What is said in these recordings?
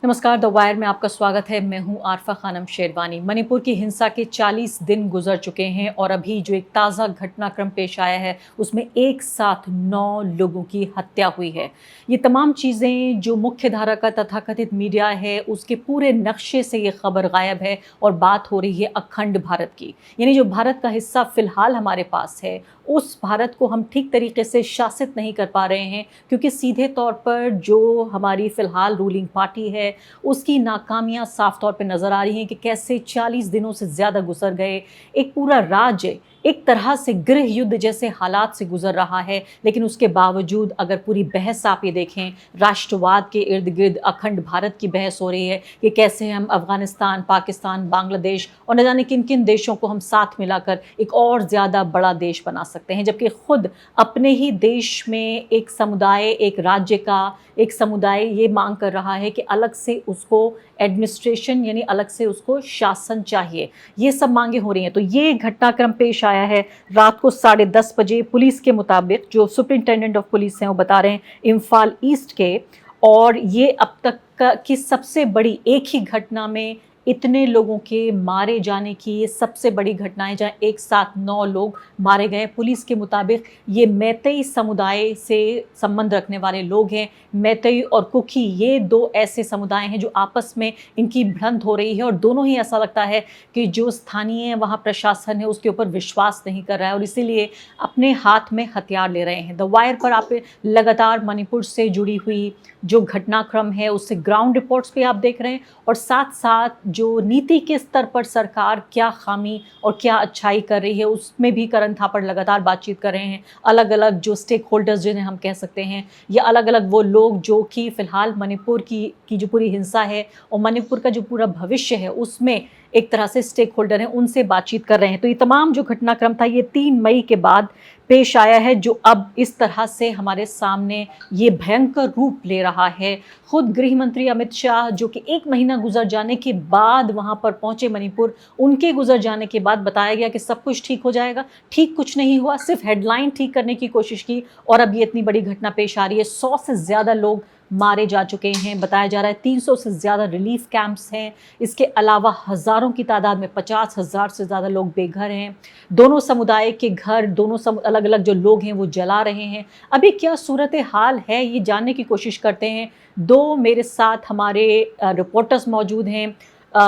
नमस्कार, the wire में आपका स्वागत है। मैं हूं आरफा खानम शेरवानी। मणिपुर की हिंसा के 40 दिन गुजर चुके हैं और अभी जो एक ताज़ा घटनाक्रम पेश आया है उसमें एक साथ 9 लोगों की हत्या हुई है। ये तमाम चीज़ें जो मुख्य धारा का तथाकथित मीडिया है उसके पूरे नक्शे से ये खबर गायब है और बात हो रही है अखंड भारत की। यानी जो भारत का हिस्सा फिलहाल हमारे पास है उस भारत को हम ठीक तरीके से शासित नहीं कर पा रहे हैं, क्योंकि सीधे तौर पर जो हमारी फिलहाल रूलिंग पार्टी है उसकी नाकामियां साफ तौर पे नजर आ रही हैं कि कैसे 40 दिनों से ज्यादा गुजर गए। एक पूरा राज्य एक तरह से गृह युद्ध जैसे हालात से गुजर रहा है, लेकिन उसके बावजूद अगर पूरी बहस आप ये देखें, राष्ट्रवाद के इर्द गिर्द अखंड भारत की बहस हो रही है कि कैसे हम अफगानिस्तान, पाकिस्तान, बांग्लादेश और न जाने किन किन देशों को हम साथ मिलाकर एक और ज़्यादा बड़ा देश बना सकते हैं, जबकि खुद अपने ही देश में एक समुदाय, एक राज्य का एक समुदाय ये मांग कर रहा है कि अलग से उसको एडमिनिस्ट्रेशन यानी अलग से उसको शासन चाहिए। ये सब मांगे हो रही हैं। तो ये घटनाक्रम पेश आया है रात को 10:30 बजे। पुलिस के मुताबिक जो सुपरिंटेंडेंट ऑफ पुलिस हैं वो बता रहे हैं इम्फाल ईस्ट के, और ये अब तक की सबसे बड़ी एक ही घटना में इतने लोगों के मारे जाने की ये सबसे बड़ी घटना है, जहाँ एक साथ 9 लोग मारे गए। पुलिस के मुताबिक ये मैतेई समुदाय से संबंध रखने वाले लोग हैं। मैतेई और कुकी ये 2 ऐसे समुदाय हैं जो आपस में इनकी भिड़ंत हो रही है, और दोनों ही ऐसा लगता है कि जो स्थानीय वहाँ प्रशासन है उसके ऊपर विश्वास नहीं कर रहा है और इसीलिए अपने हाथ में हथियार ले रहे हैं। द वायर पर आप लगातार मणिपुर से जुड़ी हुई जो घटनाक्रम है उससे ग्राउंड रिपोर्ट्स पे आप देख रहे हैं, और साथ साथ जो नीति के स्तर पर सरकार क्या खामी और क्या अच्छाई कर रही है उसमें भी करण थापड़ लगातार बातचीत कर रहे हैं। अलग अलग जो स्टेक होल्डर्स जिन्हें हम कह सकते हैं, या अलग अलग वो लोग जो कि फिलहाल मणिपुर की जो पूरी हिंसा है और मणिपुर का जो पूरा भविष्य है उसमें एक तरह से स्टेक होल्डर हैं, उनसे बातचीत कर रहे हैं। तो ये तमाम जो घटनाक्रम था ये 3 मई के बाद पेश आया है, जो अब इस तरह से हमारे सामने ये भयंकर रूप ले रहा है। खुद गृह मंत्री अमित शाह जो कि 1 महीना गुजर जाने के बाद वहां पर पहुंचे मणिपुर, उनके गुजर जाने के बाद बताया गया कि सब कुछ ठीक हो जाएगा। ठीक कुछ नहीं हुआ, सिर्फ हेडलाइन ठीक करने की कोशिश की और अब ये इतनी बड़ी घटना पेश आ रही है। 100 से ज़्यादा लोग मारे जा चुके हैं, बताया जा रहा है 300 से ज़्यादा रिलीफ कैंप्स हैं। इसके अलावा हज़ारों की तादाद में 50,000 से ज़्यादा लोग बेघर हैं। दोनों समुदाय के घर, दोनों अलग अलग जो लोग हैं वो जला रहे हैं। अभी क्या सूरत हाल है ये जानने की कोशिश करते हैं। 2 मेरे साथ हमारे रिपोर्टर्स मौजूद हैं,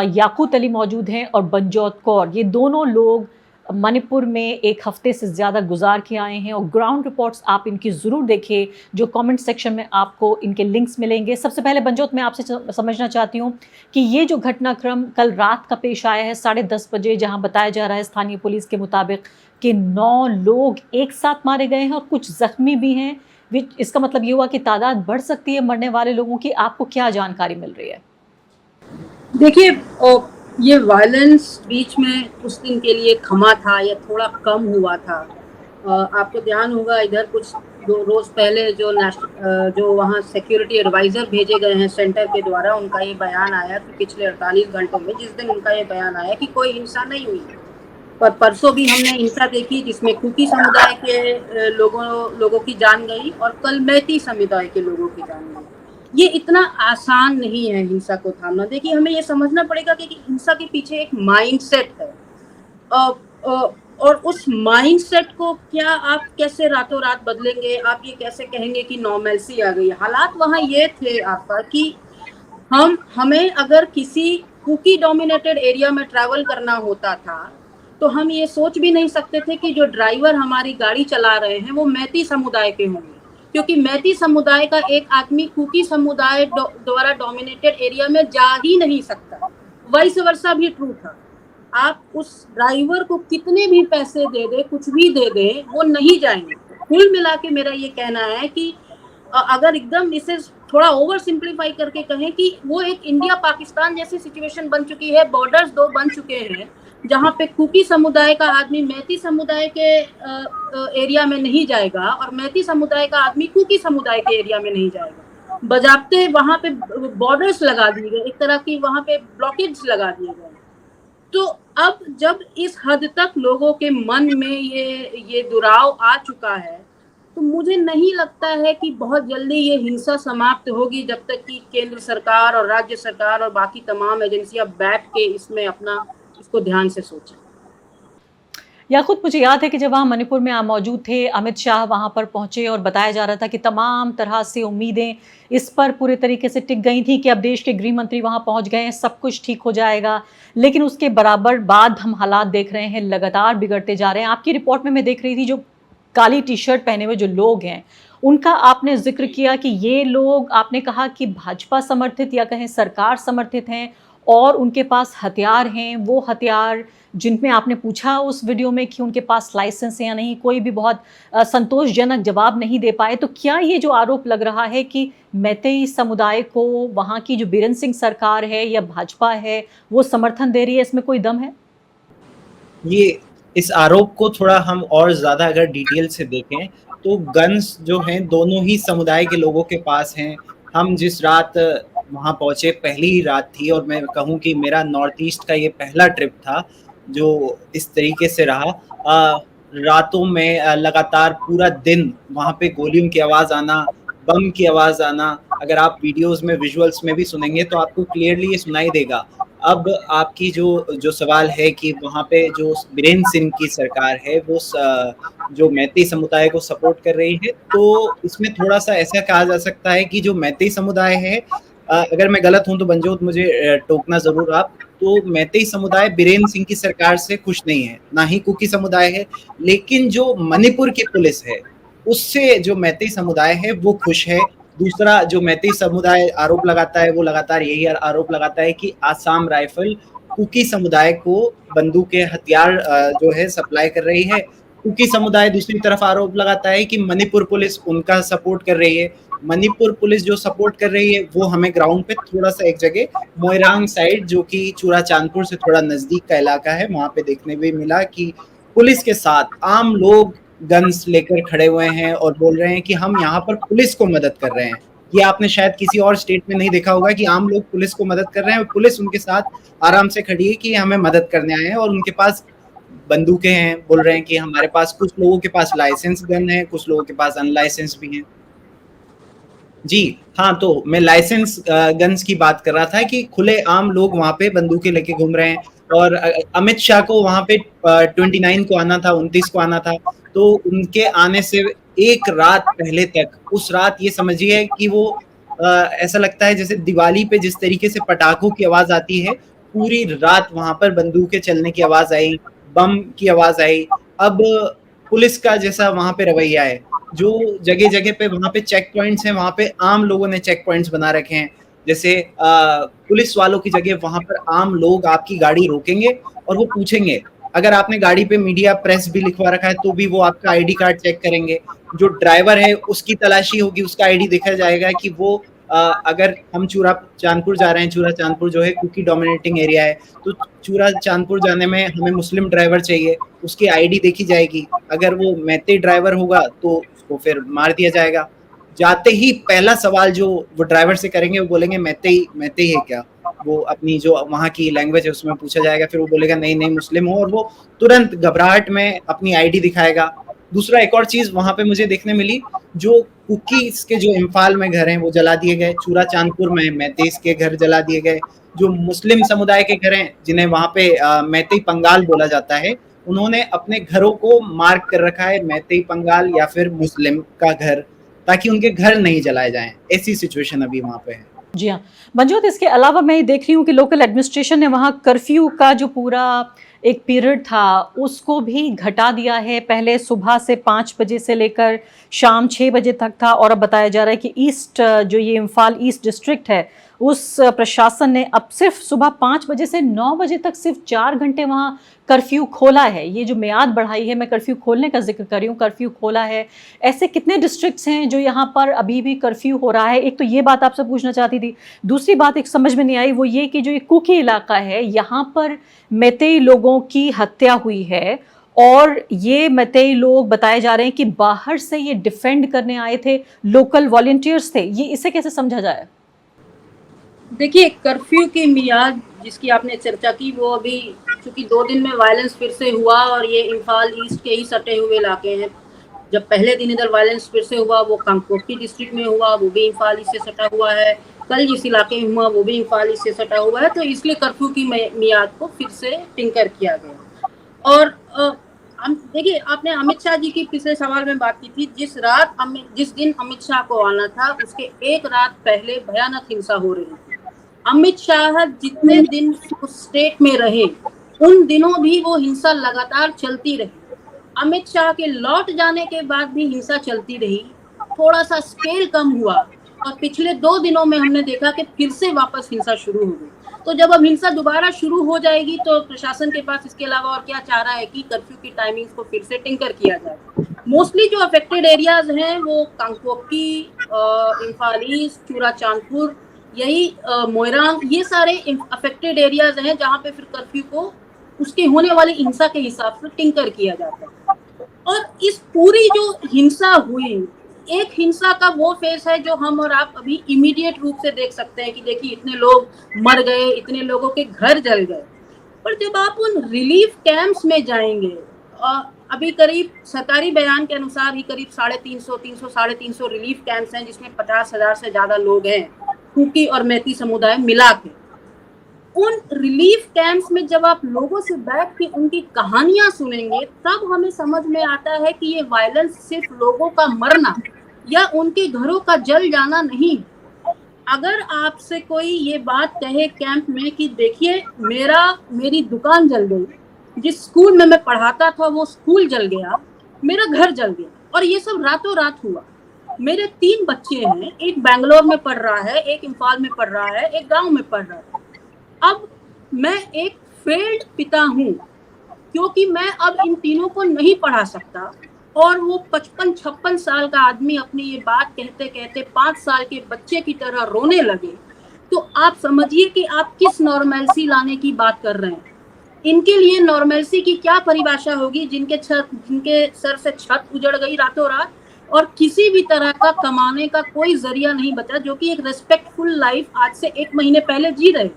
याकूत अली मौजूद हैं और बनजोत कौर। ये दोनों लोग मणिपुर में 1 हफ्ते से ज़्यादा गुजार के आए हैं और ग्राउंड रिपोर्ट्स आप इनकी ज़रूर देखिए, जो कमेंट सेक्शन में आपको इनके लिंक्स मिलेंगे। सबसे पहले बनजोत, मैं आपसे समझना चाहती हूँ कि ये जो घटनाक्रम कल रात का पेश आया है 10:30 बजे, जहाँ बताया जा रहा है स्थानीय पुलिस के मुताबिक कि 9 लोग एक साथ मारे गए हैं और कुछ जख्मी भी हैं, इसका मतलब ये हुआ कि तादाद बढ़ सकती है मरने वाले लोगों की। आपको क्या जानकारी मिल रही है? देखिए, ये वायलेंस बीच में कुछ दिन के लिए थमा था या थोड़ा कम हुआ था। आपको ध्यान होगा इधर कुछ 2 रोज पहले जो वहाँ सिक्योरिटी एडवाइजर भेजे गए हैं सेंटर के द्वारा, उनका ये बयान आया कि पिछले 48 घंटों में, जिस दिन उनका ये बयान आया कि कोई हिंसा नहीं हुई। पर परसों भी हमने हिंसा देखी जिसमें कुकी समुदाय के लोगों की जान गई और कल मैती समुदाय के लोगों की जान गई। ये इतना आसान नहीं है हिंसा को थामना। देखिए, हमें ये समझना पड़ेगा कि हिंसा के पीछे एक माइंडसेट है, और उस माइंडसेट को क्या आप कैसे रातों रात बदलेंगे? आप ये कैसे कहेंगे कि नॉर्मलसी आ गई? हालात वहाँ ये थे आपका कि हमें अगर किसी कुकी डोमिनेटेड एरिया में ट्रैवल करना होता था तो हम ये सोच भी नहीं सकते थे कि जो ड्राइवर हमारी गाड़ी चला रहे हैं वो मैती समुदाय के होंगे, क्योंकि मैती समुदाय का एक आदमी कुकी समुदाय द्वारा डोमिनेटेड एरिया में जा ही नहीं सकता। वाइस वर्सा भी ट्रू था। आप उस ड्राइवर को कितने भी पैसे दे दे, कुछ भी दे दे, वो नहीं जाएंगे। कुल मिला के मेरा ये कहना है कि अगर एकदम इसे थोड़ा ओवर सिंप्लीफाई करके कहें कि वो एक इंडिया पाकिस्तान जैसी सिचुएशन बन चुकी है। बॉर्डर्स 2 बन चुके हैं जहाँ पे कुकी समुदाय का आदमी मैती समुदाय के एरिया में नहीं जाएगा और मैती समुदाय का आदमी कुकी समुदाय के एरिया में नहीं जाएगा। बजाते वहाँ पे बॉर्डर्स लगा दिए गए, एक तरह की वहाँ पे ब्लॉकेज लगा दिए गए। तो अब जब इस हद तक लोगों के मन में ये दुराव आ चुका है, तो मुझे नहीं लगता है कि बहुत जल्दी ये हिंसा समाप्त होगी जब तक कि केंद्र सरकार और राज्य सरकार और बाकी तमाम एजेंसियां बैठ के इसमें अपना इसको ध्यान से सोचें। या खुद मुझे याद है कि जब वहाँ मणिपुर में आप मौजूद थे, अमित शाह वहाँ पर पहुँचे और बताया जा रहा था कि तमाम तरह से उम्मीदें इस पर पूरे तरीके से टिक गई थी कि अब देश के गृह मंत्री वहाँ पहुँच गए हैं, सब कुछ ठीक हो जाएगा। लेकिन उसके बराबर बाद हम हालात देख रहे हैं, लगातार बिगड़ते जा रहे हैं। आपकी रिपोर्ट में मैं देख रही थी जो काली टी शर्ट पहने हुए जो लोग हैं, उनका आपने जिक्र किया कि ये लोग, आपने कहा कि भाजपा समर्थित या कहें सरकार समर्थित हैं और उनके पास हथियार हैं। वो हथियार जिनमें आपने पूछा उस वीडियो में कि उनके पास लाइसेंस है या नहीं, कोई भी बहुत संतोषजनक जवाब नहीं दे पाए। तो क्या ये जो आरोप लग रहा है कि मैतेई समुदाय को वहाँ की जो बीरेन सिंह सरकार है या भाजपा है वो समर्थन दे रही है, इसमें कोई दम है? ये इस आरोप को थोड़ा हम और ज़्यादा अगर डिटेल से देखें तो गन्स जो हैं दोनों ही समुदाय के लोगों के पास हैं। हम जिस रात वहाँ पहुँचे पहली ही रात थी और मैं कहूँ कि मेरा नॉर्थ ईस्ट का ये पहला ट्रिप था जो इस तरीके से रहा। रातों में लगातार पूरा दिन वहाँ पे गोलियों की आवाज़ आना, बम की आवाज़ आना, अगर आप वीडियोज़ में विजुअल्स में भी सुनेंगे तो आपको क्लियरली ये सुनाई देगा। अब आपकी जो सवाल है कि वहाँ पे जो बीरेन सिंह की सरकार है वो जो मैतेई समुदाय को सपोर्ट कर रही है, तो इसमें थोड़ा-सा ऐसा कहा जा सकता है कि जो मैतेई समुदाय है, अगर मैं गलत हूँ तो मंजोत मुझे टोकना ज़रूर आप। तो मैतेई समुदाय बीरेन सिंह की सरकार से खुश नहीं है, ना ही कुकी समुदाय है, लेकिन जो मणिपुर की पुलिस है, उससे जो मैतेई समुदाय है वो खुश है। दूसरा जो मैतेई समुदाय आरोप लगाता है वो लगातार यही आरोप लगाता है कि आसाम राइफल कुकी समुदाय को बंदूकें, हथियार जो है सप्लाई कर रही है। कुकी समुदाय दूसरी तरफ आरोप लगाता है कि मणिपुर पुलिस उनका सपोर्ट कर रही है। मणिपुर पुलिस जो सपोर्ट कर रही है वो हमें ग्राउंड पे थोड़ा-सा एक जगह मोइरांग साइड जो कि चूड़ाचांदपुर से थोड़ा नज़दीक का इलाका है, वहाँ पे देखने भी मिला कि पुलिस के साथ आम लोग गन्स लेकर खड़े हुए हैं और बोल रहे हैं कि हम यहाँ पर पुलिस को मदद कर रहे हैं। ये आपने शायद किसी और स्टेट में नहीं देखा होगा कि आम लोग पुलिस को मदद कर रहे हैं और पुलिस उनके साथ आराम से खड़ी है कि हमें मदद करने आए हैं और उनके पास बंदूकें हैं, बोल रहे हैं कि हमारे पास, कुछ लोगों के पास लाइसेंस गन है, कुछ लोगों के पास अनलाइसेंस भी हैं। जी, हाँ, तो मैं लाइसेंस गन्स की बात कर रहा था कि खुले आम लोग वहाँ पे बंदूकें लेके घूम रहे हैं और अमित शाह को वहाँ पे 29 को आना था, 29 को आना था, तो उनके आने से एक रात पहले तक, उस रात ये समझिए कि वो ऐसा लगता है जैसे दिवाली पे जिस तरीके से पटाखों की आवाज़ आती है, पूरी रात वहाँ पर बंदूकें चलने की आवाज़ आई, बम की आवाज़ आई। अब पुलिस का जैसा वहाँ पे रवैया है, जो जगह-जगह पे वहाँ पे चेक पॉइंट्स हैं, वहाँ पे आम लोगों ने चेक पॉइंट्स बना रखे हैं। जैसे पुलिस वालों की जगह वहाँ पर आम लोग आपकी गाड़ी रोकेंगे और वो पूछेंगे, अगर आपने गाड़ी पे मीडिया प्रेस भी लिखवा रखा है तो भी वो आपका आईडी कार्ड चेक करेंगे। जो ड्राइवर है उसकी तलाशी होगी, उसका आईडी देखा जाएगा कि वो अगर हम चूड़ाचांदपुर जा रहे हैं, चूड़ाचांदपुर जो है कुकी डोमिनेटिंग एरिया है, तो चूड़ाचांदपुर जाने में हमें मुस्लिम ड्राइवर चाहिए, उसकी आईडी देखी जाएगी। अगर वो मैतेई ड्राइवर होगा तो उसको फिर मार दिया जाएगा। जाते ही पहला सवाल जो वो ड्राइवर से करेंगे वो बोलेंगे मैतेई है क्या? वो अपनी जो वहाँ की लैंग्वेज है उसमें पूछा जाएगा, फिर वो बोलेगा नहीं नहीं मुस्लिम हूँ, और वो तुरंत घबराहट में अपनी आईडी दिखाएगा। दूसरा एक और चीज़ वहाँ पे मुझे देखने मिली, जो कुकीज़ के जो इम्फाल में घर हैं वो जला दिए गए, चूड़ाचांदपुर में मैतेईस के घर जला दिए गए, जो मुस्लिम समुदाय के घर हैं जिन्हें वहाँ पे मैतेई पंगाल बोला जाता है, उन्होंने अपने घरों को मार्क कर रखा है मैतेई पंगाल या फिर मुस्लिम का घर, ताकि उनके घर नहीं जलाए जाएं। ऐसी सिचुएशन अभी वहाँ पे है। जी हाँ, मंजूत, इसके अलावा मैं देख रही हूँ कि लोकल एडमिनिस्ट्रेशन ने वहाँ कर्फ्यू का जो पूरा एक पीरियड था उसको भी घटा दिया है। पहले सुबह से 5 बजे से लेकर शाम 6 बजे तक था और अब बताया जा रहा है कि ईस्ट जो ये इम्फाल ईस्ट डिस्ट्रिक्ट है उस प्रशासन ने अब सिर्फ सुबह 5 बजे से 9 बजे तक सिर्फ 4 घंटे वहाँ कर्फ्यू खोला है। ये जो मियाद बढ़ाई है, मैं कर्फ्यू खोलने का जिक्र कर रही हूँ, कर्फ्यू खोला है। ऐसे कितने डिस्ट्रिक्ट्स हैं जो यहाँ पर अभी भी कर्फ्यू हो रहा है? एक तो ये बात आपसे पूछना चाहती थी। दूसरी बात एक समझ में नहीं आई, वो ये कि जो ये कुकी इलाका है यहाँ पर मैतेई लोगों की हत्या हुई है और ये मैतेई लोग बताए जा रहे हैं कि बाहर से ये डिफेंड करने आए थे, लोकल वॉलंटियर्स थे। ये इसे कैसे समझा जाए? देखिए, कर्फ्यू की मियाद जिसकी आपने चर्चा की वो अभी चूंकि 2 दिन में वायलेंस फिर से हुआ और ये इम्फाल ईस्ट के ही सटे हुए इलाके हैं, जब पहले दिन इधर वायलेंस फिर से हुआ, वो कांगपोक्टी डिस्ट्रिक्ट में हुआ, वो भी इम्फाल से सटा हुआ है। कल जिस इलाके में हुआ वो भी इम्फाल से सटा हुआ है, तो इसलिए कर्फ्यू की मियाद को फिर से टिंकर किया गया। और देखिए, आपने अमित शाह जी की पिछले सवाल में बात की थी। जिस दिन अमित शाह को आना था उसके एक रात पहले भयानक हिंसा हो रही थी। अमित शाह जितने दिन उस स्टेट में रहे उन दिनों भी वो हिंसा लगातार चलती रही। अमित शाह के लौट जाने के बाद भी हिंसा चलती रही, थोड़ा सा स्केल कम हुआ और पिछले 2 दिनों में हमने देखा कि फिर से वापस हिंसा शुरू हो गई। तो जब अब हिंसा दोबारा शुरू हो जाएगी तो प्रशासन के पास इसके अलावा और क्या चाह रहा है कि कर्फ्यू की टाइमिंग्स को फिर से टिंकर किया जाए। मोस्टली जो अफेक्टेड एरियाज हैं वो कांगपोक्टी, इम्फाल ईस्ट, चूरा चांदपुर, यही मोइरांग, ये सारे अफेक्टेड एरियाज हैं जहाँ पे फिर कर्फ्यू को उसके होने वाली हिंसा के हिसाब से टिंकर किया जाता है। और इस पूरी जो हिंसा हुई, एक हिंसा का वो फेस है जो हम और आप अभी इमीडिएट रूप से देख सकते हैं कि देखिए इतने लोग मर गए, इतने लोगों के घर जल गए। पर जब आप उन रिलीफ कैंप्स में जाएंगे, अभी करीब सरकारी बयान के अनुसार ही करीब 350 रिलीफ कैंप्स हैं जिसमें 50,000 से ज्यादा लोग हैं, कुकी और मैती समुदाय मिला के। उन रिलीफ कैंप्स में जब आप लोगों से बैठ के उनकी कहानियां सुनेंगे तब हमें समझ में आता है कि ये वायलेंस सिर्फ लोगों का मरना या उनके घरों का जल जाना नहीं। अगर आपसे कोई ये बात कहे कैंप में कि देखिए मेरी दुकान जल गई, जिस स्कूल में मैं पढ़ाता था वो स्कूल जल गया, मेरा घर जल गया, और ये सब रातों रात हुआ। मेरे 3 बच्चे हैं, एक बैंगलोर में पढ़ रहा है, एक इम्फाल में पढ़ रहा है, एक गांव में पढ़ रहा है। अब मैं एक फेल्ड पिता हूँ क्योंकि मैं अब इन तीनों को नहीं पढ़ा सकता, और वो 55-56 साल का आदमी अपनी ये बात कहते कहते 5 साल के बच्चे की तरह रोने लगे। तो आप समझिए कि आप किस नॉर्मलसी लाने की बात कर रहे हैं। इनके लिए नॉर्मलसी की क्या परिभाषा होगी जिनके सर से छत उजड़ गई रातों रात और किसी भी तरह का कमाने का कोई जरिया नहीं बचा, जो कि एक रेस्पेक्टफुल लाइफ आज से 1 महीने पहले जी रहे।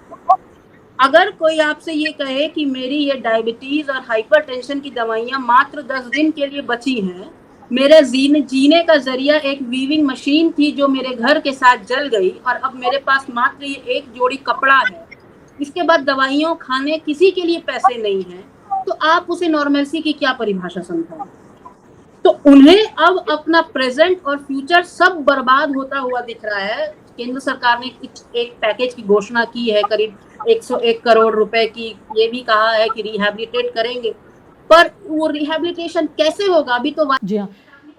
अगर कोई आपसे ये कहे कि मेरी ये डायबिटीज और हाइपरटेंशन की दवाइयां मात्र 10 दिन के लिए बची हैं, मेरे जीने का जरिया एक वीविंग मशीन थी जो मेरे घर के साथ जल गई, और अब मेरे पास मात्र ये एक जोड़ी कपड़ा है, इसके बाद दवाइयों खाने किसी के लिए पैसे नहीं है, तो आप उसे नॉर्मलसी की क्या परिभाषा समझें? तो उन्हें अब अपना प्रेजेंट और फ्यूचर सब बर्बाद होता हुआ दिख रहा है। केंद्र सरकार ने एक पैकेज की घोषणा की है करीब 101 करोड़ रुपए की, ये भी कहा है कि रिहैबिलिटेट करेंगे, पर वो रिहैबिलिटेशन कैसे होगा अभी तो जी हाँ।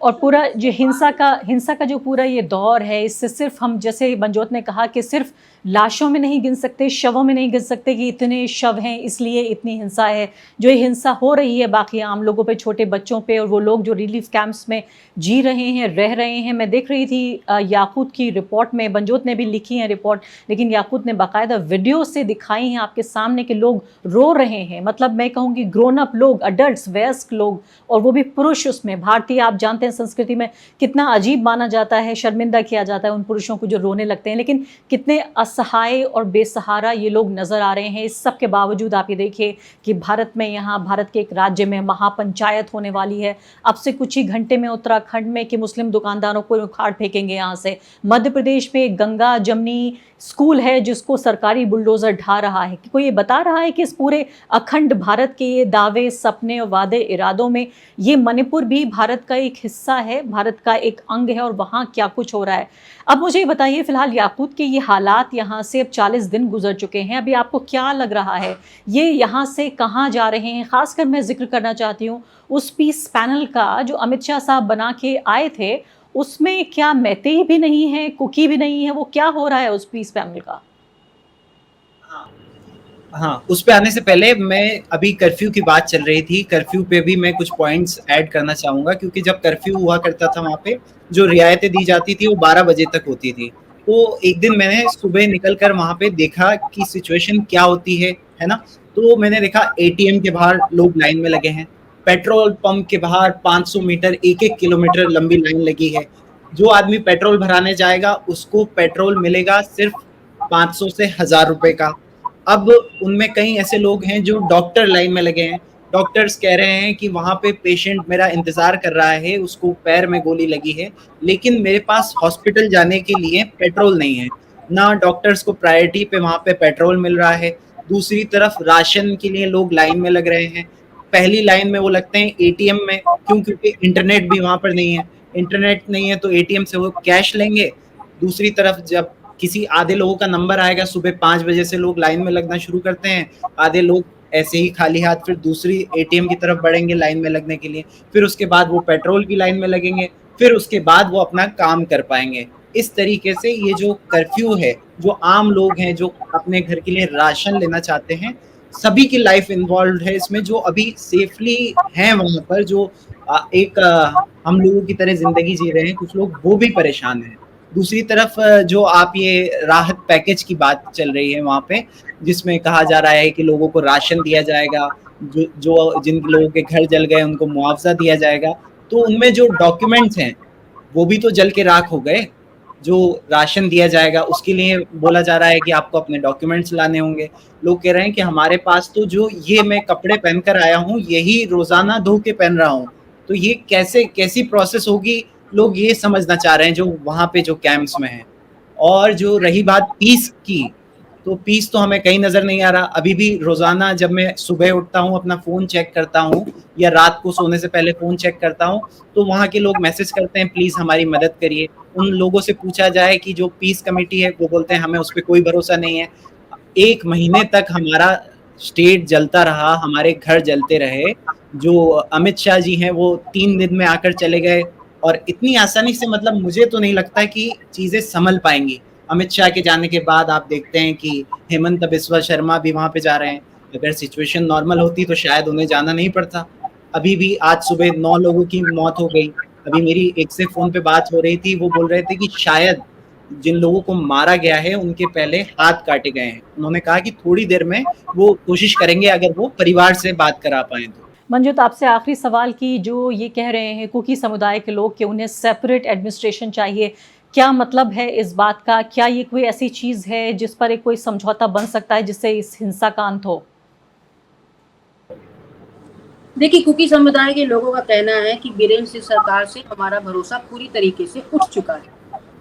और पूरा जो हिंसा का जो पूरा ये दौर है, इससे सिर्फ हम, जैसे बनजोत ने कहा कि सिर्फ लाशों में नहीं गिन सकते, शवों में नहीं गिन सकते कि इतने शव हैं इसलिए इतनी हिंसा है। जो ये हिंसा हो रही है बाकी आम लोगों पे, छोटे बच्चों पे, और वो लोग जो रिलीफ कैंप्स में जी रहे हैं, रह रहे हैं। मैं देख रही थी याकूत की रिपोर्ट में, बनजोत ने भी लिखी है रिपोर्ट, लेकिन याकूत ने बाकायदा वीडियो से दिखाई हैं आपके सामने कि लोग रो रहे हैं। मतलब मैं कहूँगी ग्रोन अप लोग, अडल्ट, वयस्क लोग, और वो भी पुरुष। उसमें भारतीय, आप जानते हैं संस्कृति में कितना अजीब माना जाता है, शर्मिंदा किया जाता है उन पुरुषों को जो रोने लगते हैं, लेकिन कितने असहाय और बेसहारा ये लोग नजर आ रहे हैं। इस सब के बावजूद आप ये देखिए कि भारत में, यहाँ भारत के एक राज्य में महापंचायत होने वाली है अब से कुछ ही घंटे में उत्तराखंड में, कि मुस्लिम दुकानदारों को उखाड़ फेंकेंगे यहाँ से। मध्य प्रदेश में गंगा जमनी स्कूल है जिसको सरकारी बुलडोजर ढा रहा है। कोई ये बता रहा है कि इस पूरे अखंड भारत के ये दावे, सपने और वादे इरादों में ये मणिपुर भी भारत का एक हिस्सा है, भारत का एक अंग है, और वहाँ क्या कुछ हो रहा है। अब मुझे ये बताइए फिलहाल याकूत के ये हालात, यहाँ से अब 40 दिन गुजर चुके हैं, अभी आपको क्या लग रहा है ये यहाँ से कहाँ जा रहे हैं? खासकर मैं जिक्र करना चाहती हूँ उस पीस पैनल का जो अमित शाह साहब बना के आए थे, उसमें क्या मैतेई भी नहीं है, कुकी भी नहीं है, वो क्या हो रहा है उस पीस पैनल का? हाँ, उस पे आने से पहले मैं, अभी कर्फ्यू की बात चल रही थी, कर्फ्यू पे भी मैं कुछ पॉइंट्स ऐड करना चाहूँगा, क्योंकि जब कर्फ्यू हुआ करता था वहाँ पे जो रियायतें दी जाती थी वो 12 बजे तक होती थी। तो एक दिन मैंने सुबह निकलकर वहाँ पे देखा कि सिचुएशन क्या होती है ना। तो मैंने देखा एटीएम के बाहर लोग लाइन में लगे हैं, पेट्रोल पंप के बाहर 500 मीटर, 1-1 किलोमीटर लंबी लाइन लगी है। जो आदमी पेट्रोल भराने जाएगा उसको पेट्रोल मिलेगा सिर्फ 500 से 1000 रुपए का। अब उनमें कई ऐसे लोग हैं जो डॉक्टर लाइन में लगे हैं, डॉक्टर्स कह रहे हैं कि वहाँ पे पेशेंट मेरा इंतज़ार कर रहा है, उसको पैर में गोली लगी है, लेकिन मेरे पास हॉस्पिटल जाने के लिए पेट्रोल नहीं है। ना डॉक्टर्स को प्रायोरिटी पे वहाँ पे पेट्रोल मिल रहा है, दूसरी तरफ राशन के लिए लोग लाइन में लग रहे हैं। पहली लाइन में वो लगते हैं एटीएम में, क्यों? क्योंकि इंटरनेट भी वहाँ पर नहीं है। इंटरनेट नहीं है तो एटीएम से वो कैश लेंगे। दूसरी तरफ जब किसी आधे लोगों का नंबर आएगा, सुबह 5 बजे से लोग लाइन में लगना शुरू करते हैं, आधे लोग ऐसे ही खाली हाथ फिर दूसरी एटीएम की तरफ बढ़ेंगे लाइन में लगने के लिए, फिर उसके बाद वो पेट्रोल की लाइन में लगेंगे, फिर उसके बाद वो अपना काम कर पाएंगे। इस तरीके से ये जो कर्फ्यू है, जो आम लोग हैं जो अपने घर के लिए राशन लेना चाहते हैं, सभी की लाइफ इन्वॉल्व है इसमें, जो अभी सेफली हैं वहाँ पर, जो हम लोगों की तरह जिंदगी जी रहे हैं, कुछ लोग वो भी परेशान हैं। दूसरी तरफ जो आप ये राहत पैकेज की बात चल रही है वहाँ पे, जिसमें कहा जा रहा है कि लोगों को राशन दिया जाएगा, जो जिन लोगों के घर जल गए उनको मुआवजा दिया जाएगा, तो उनमें जो डॉक्यूमेंट्स हैं वो भी तो जल के राख हो गए। जो राशन दिया जाएगा उसके लिए बोला जा रहा है कि आपको अपने डॉक्यूमेंट्स लाने होंगे। लोग कह रहे हैं कि हमारे पास तो जो ये मैं कपड़े पहनकर आया हूँ यही रोजाना धो के पहन रहा हूँ, तो ये कैसी प्रोसेस होगी, लोग ये समझना चाह रहे हैं जो वहाँ पे जो कैंप्स में हैं। और जो रही बात पीस की, तो पीस तो हमें कहीं नज़र नहीं आ रहा। अभी भी रोज़ाना जब मैं सुबह उठता हूँ, अपना फ़ोन चेक करता हूँ या रात को सोने से पहले फ़ोन चेक करता हूँ, तो वहाँ के लोग मैसेज करते हैं प्लीज़ हमारी मदद करिए। उन लोगों से पूछा जाए कि जो पीस कमेटी है, वो बोलते हैं हमें उस पे कोई भरोसा नहीं है। 1 महीने तक हमारा स्टेट जलता रहा, हमारे घर जलते रहे। जो अमित शाह जी हैं वो 3 दिन में आकर चले गए, और इतनी आसानी से मतलब मुझे तो नहीं लगता कि चीज़ें संभल पाएँगी। अमित शाह के जाने के बाद आप देखते हैं कि हेमंत बिस्वा शर्मा भी वहाँ पे जा रहे हैं। अगर सिचुएशन नॉर्मल होती तो शायद उन्हें जाना नहीं पड़ता। अभी भी आज सुबह 9 लोगों की मौत हो गई। अभी मेरी एक से फ़ोन पे बात हो रही थी, वो बोल रहे थे कि शायद जिन लोगों को मारा गया है उनके पहले हाथ काटे गए हैं। उन्होंने कहा कि थोड़ी देर में वो कोशिश करेंगे अगर वो परिवार से बात करा पाएँ तो। मंजूत, आपसे आखिरी सवाल की जो ये कह रहे हैं कुकी समुदाय के लोग कि उन्हें सेपरेट एडमिनिस्ट्रेशन चाहिए, क्या मतलब है इस बात का? क्या ये कोई ऐसी चीज़ है जिस पर एक कोई समझौता बन सकता है जिससे इस हिंसा का अंत हो? देखिए, कुकी समुदाय के लोगों का कहना है कि बीरेन सिंह सरकार से हमारा भरोसा पूरी तरीके से उठ चुका है।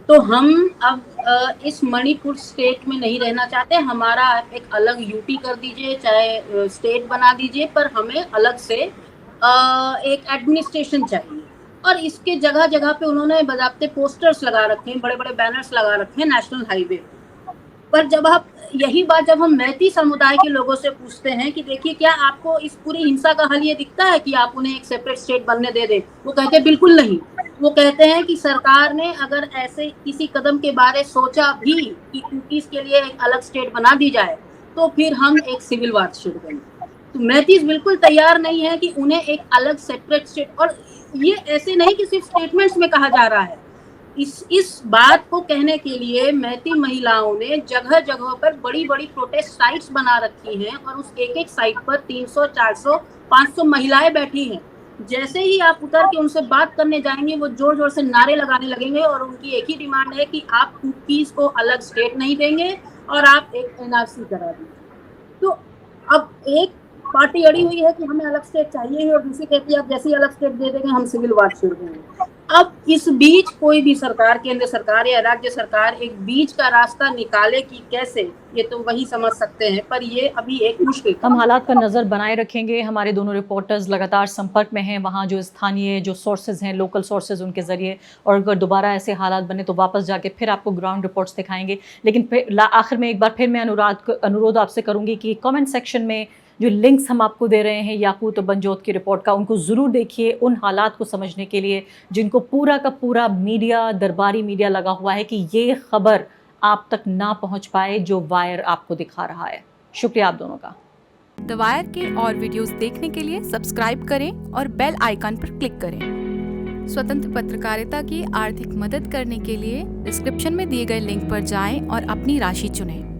तो हम अब इस मणिपुर स्टेट में नहीं रहना चाहते। हमारा एक अलग यूटी कर दीजिए, चाहे स्टेट बना दीजिए, पर हमें अलग से एक एडमिनिस्ट्रेशन चाहिए। और इसके जगह जगह पे उन्होंने बजाते पोस्टर्स लगा रखे हैं, बड़े बड़े बैनर्स लगा रखे हैं नेशनल हाईवे पर। जब हम मैती समुदाय के लोगों से पूछते हैं कि देखिए क्या आपको इस पूरी हिंसा का हल ये दिखता है कि आप उन्हें एक सेपरेट स्टेट बनने दे दें, वो कहते हैं बिल्कुल नहीं। वो कहते हैं कि सरकार ने अगर ऐसे किसी कदम के बारे सोचा भी कि कुकीज के लिए एक अलग स्टेट बना दी जाए तो फिर हम एक सिविल वार छेड़ देंगे। तो मैतीज बिल्कुल तैयार नहीं है कि उन्हें एक अलग सेपरेट स्टेट, और ये ऐसे नहीं कि सिर्फ स्टेटमेंट्स में कहा जा रहा है। इस बात को कहने के लिए मैती महिलाओं ने जगह जगह पर बड़ी बड़ी प्रोटेस्ट साइट्स बना रखी हैं, और उस एक एक साइट पर 300, 400, 500 महिलाएं बैठी हैं। जैसे ही आप उतर के उनसे बात करने जाएंगे वो जोर जोर से नारे लगाने लगेंगे, और उनकी एक ही डिमांड है कि आप कुकीज को अलग स्टेट नहीं देंगे और आप एक एनआरसी करा दीजिए। तो अब एक पार्टी अड़ी हुई है कि हमें अलग स्टेट चाहिए है, और दूसरी कहती है आप जैसे ही अलग स्टेट दे देंगे हम सिविल वार छेड़ देंगे। अब इस बीच कोई भी सरकार, केंद्र सरकार या राज्य सरकार एक बीच का रास्ता निकाले कि कैसे, ये तो वही समझ सकते हैं, पर ये अभी एक मुश्किल। हम हालात पर नज़र बनाए रखेंगे। हमारे दोनों रिपोर्टर्स लगातार संपर्क में हैं वहाँ जो स्थानीय जो सोर्सेज हैं, लोकल सोर्सेज, उनके ज़रिए, और अगर दोबारा ऐसे हालात बने तो वापस जाके फिर आपको ग्राउंड रिपोर्ट्स दिखाएंगे। लेकिन आखिर में एक बार फिर मैं अनुरोध आपसे करूँगी कि कमेंट सेक्शन में जो लिंक्स हम आपको दे रहे हैं याकूत और बनजोत की रिपोर्ट का, उनको ज़रूर देखिए उन हालात को समझने के लिए जिनको पूरा का पूरा मीडिया, दरबारी मीडिया लगा हुआ है कि ये खबर आप तक ना पहुंच पाए जो वायर आपको दिखा रहा है। शुक्रिया आप दोनों का। द वायर के और वीडियोस देखने के लिए सब्सक्राइब करें और बेल आइकन पर क्लिक करें। स्वतंत्र पत्रकारिता की आर्थिक मदद करने के लिए डिस्क्रिप्शन में दिए गए लिंक पर जाएं और अपनी राशि चुनें।